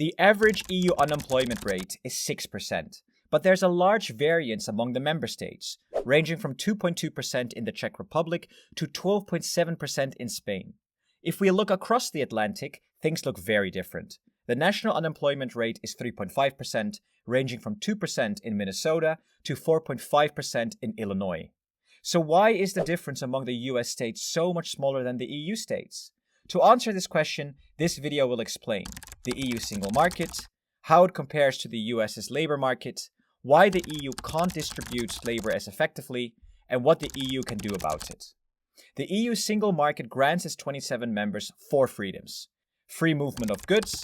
The average EU unemployment rate is 6%, but there's a large variance among the member states, ranging from 2.2% in the Czech Republic to 12.7% in Spain. If we look across the Atlantic, things look very different. The national unemployment rate is 3.5%, ranging from 2% in Minnesota to 4.5% in Illinois. So why is the difference among the US states so much smaller than the EU states? To answer this question, this video will explain the EU single market, how it compares to the US's labor market, why the EU can't distribute labor as effectively, and what the EU can do about it. The EU single market grants its 27 members 4 freedoms: free movement of goods,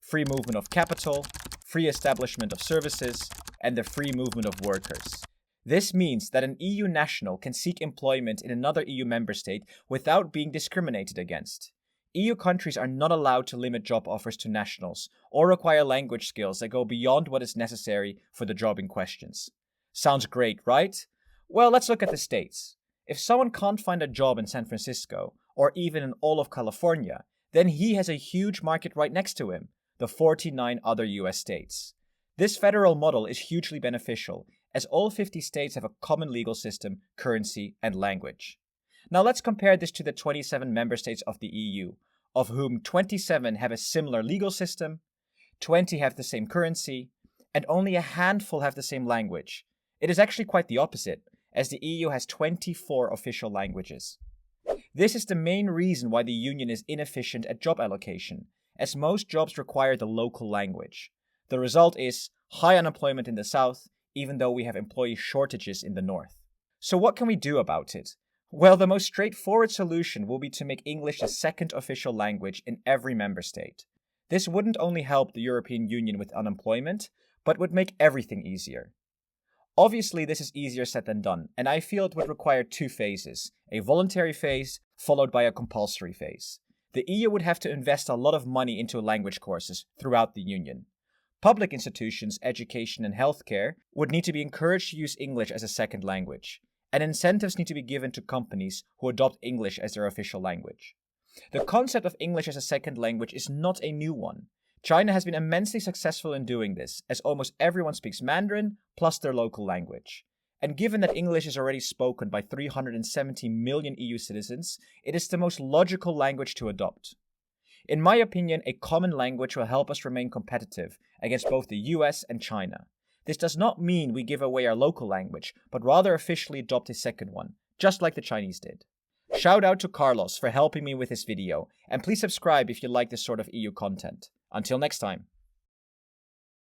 free movement of capital, free establishment of services, and the free movement of workers. This means that an EU national can seek employment in another EU member state without being discriminated against. EU countries are not allowed to limit job offers to nationals or require language skills that go beyond what is necessary for the job in questions. Sounds great, right? Well, let's look at the states. If someone can't find a job in San Francisco, or even in all of California, then he has a huge market right next to him, the 49 other US states. This federal model is hugely beneficial, as all 50 states have a common legal system, currency, and language. Now let's compare this to the 27 member states of the EU, of whom 27 have a similar legal system, 20 have the same currency, and only a handful have the same language. It is actually quite the opposite, as the EU has 24 official languages. This is the main reason why the Union is inefficient at job allocation, as most jobs require the local language. The result is high unemployment in the south, even though we have employee shortages in the north. So what can we do about it? Well, the most straightforward solution will be to make English the second official language in every member state. This wouldn't only help the European Union with unemployment, but would make everything easier. Obviously, this is easier said than done, and I feel it would require 2 phases, a voluntary phase followed by a compulsory phase. The EU would have to invest a lot of money into language courses throughout the Union. Public institutions, education, and healthcare would need to be encouraged to use English as a second language, and incentives need to be given to companies who adopt English as their official language. The concept of English as a second language is not a new one. China has been immensely successful in doing this, as almost everyone speaks Mandarin plus their local language. And given that English is already spoken by 370 million EU citizens, it is the most logical language to adopt. In my opinion, a common language will help us remain competitive against both the US and China. This does not mean we give away our local language, but rather officially adopt a second one, just like the Chinese did. Shout out to Carlos for helping me with this video, and please subscribe if you like this sort of EU content. Until next time.